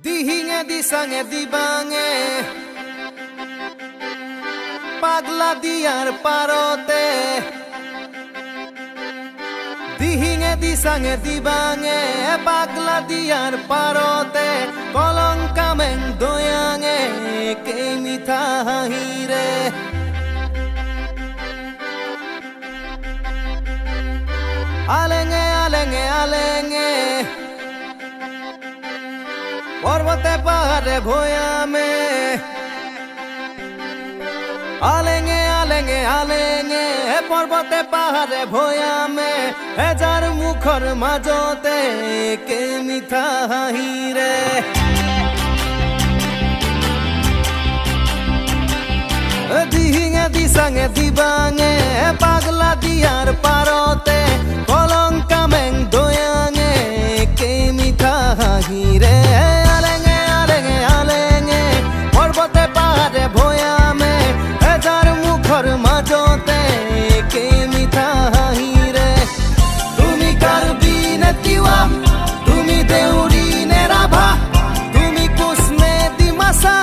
Dihinge disange dibange Pagla diar parote Dihinge disange dibange Pagla diar parote Kolongkameng doyange Ke mitha hire Alenge alenge alenge पर्वते पहाड़े भोया में आलेंगे आलेंगे आलेंगे पर्वते पहाड़े भोया में हजार मुखर माजोते के मिठा हाहिरे दिहिंगे दिसांगे दिबांगे पागला दियार पारोते कलंकामें दोयांगे के मिठा हाहिरे पर्वते पहाड़े भोया में हजार मुखर माजोते के मिठा हाहिरे तुमी कार्बी ने तिवा तुमी देउरी ने राभा तुमी कुसने दिमासा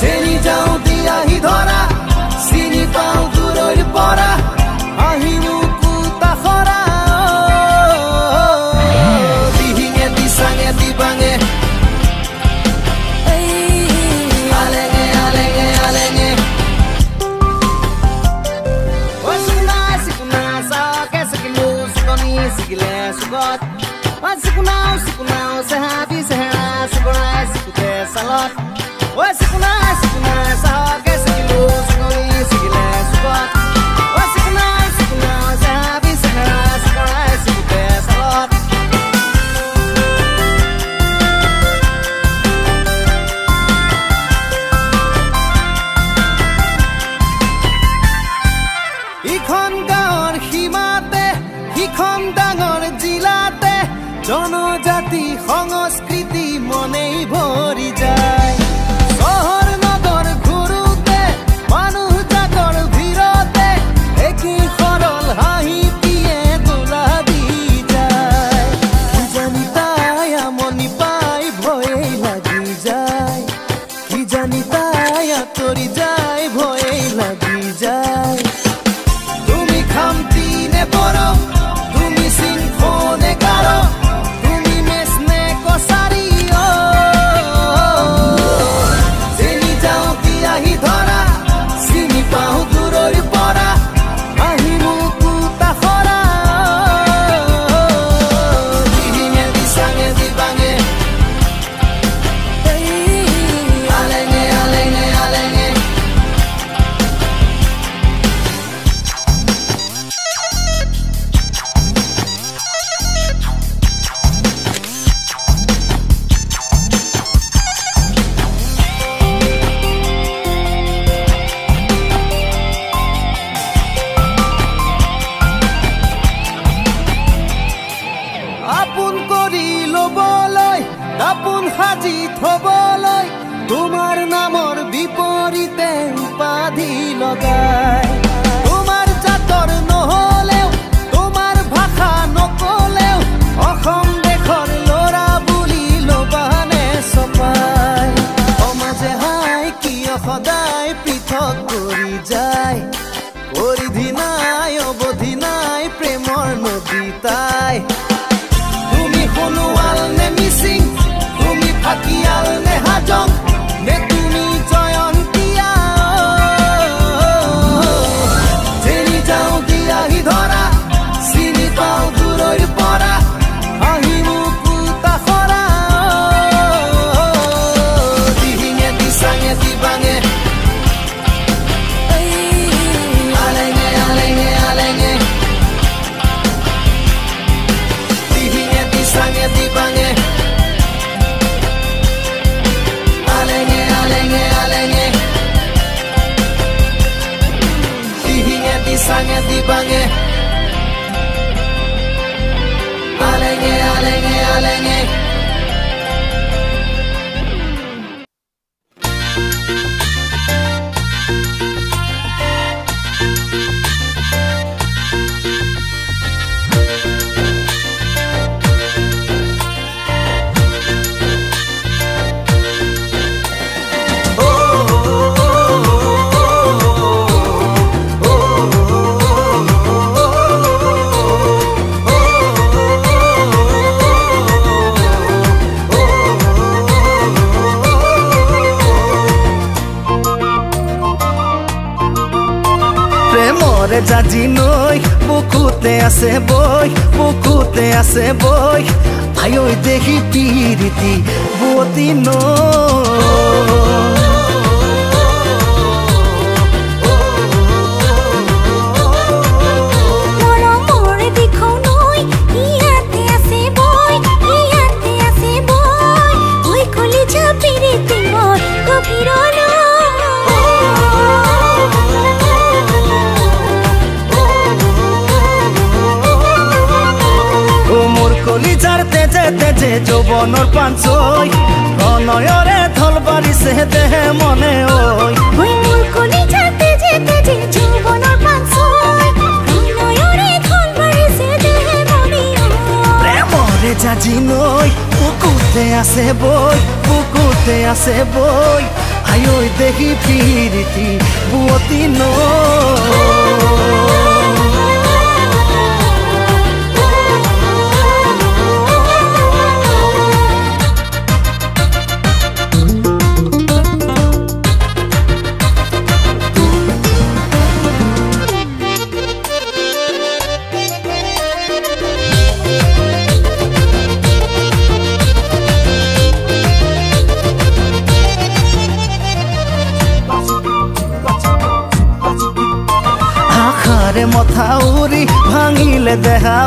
जेनी जाऊ दिया ही धरा सिनी पाऊ दूरोर परा आही मुकुता खरा दिहिंगे दिसांगे दिबांगे Sikunau, sehabi, sehera, sikurai, sikute, salot. Oi, sikunau, sahake, sikilu, sikoni, sikile, sukot. Oi, sikunau, sehabi, sehera, sikurai, sikute, salot. Ikhon gaor himate, ikhon dangor jilate. জনজাতি সংস্কৃতি মনেই ভরি যায় শহর নগর ঘুরুতে মানুহ জাগর ভিৰতে একই সৰল হাঁহি দিয়ে দোলা দি যায় কি জানি তাই আমনি পাই ভয়ে লাগি যায় কি জানি তাই আঁতৰি যায় ভয়ে লাগি যায় তুমি খামতি নে বড় তুমি সিংহনে গাঢ় আপন হাজি থবলৈ তোমাৰ নামৰ বিপৰীতে উপাধি লগাই তোমাৰ জাতৰ নহলেও তোমাৰ ভাষা নকলেও অসম দেশৰ লৰা বুলি লবানে সপাই সমাজে হাই কিয় সদায় পৃথক কৰি যায় পৰিধি নাই অবধি নাই প্ৰেমৰ নদী তাই তুমি শুনোৱাল নে Mising Hakial ne hajong ne tumi joyontia Jeni jao dia hi dhora sini pau duroi pora ahi mukuta khora dihinge disange dibange alenge alenge alenge dihinge disange dibange Disange dibange alenge alenge alenge জাজি নই বুকুতে আছে বই আয়ই দেখি পিরিতি বুয়তি কলিজার তেজে তেজে যৌবনৰ পাঞ্চৈ প্ৰণয়ৰে ঢল বাৰিছে দেহে মনে ওই মোৰ কলিজাৰ তেজে তেজে যৌবনৰ পাঞ্চৈ প্ৰণয়ৰে ঢল বাৰিছে দেহে মনে প্ৰেমৰে জাজি নৈ বুকুতে আছে বই আয়ই দেখি পিৰিতি বুয়তি আখাৰে মথাউৰি ভাঙিলে দেহা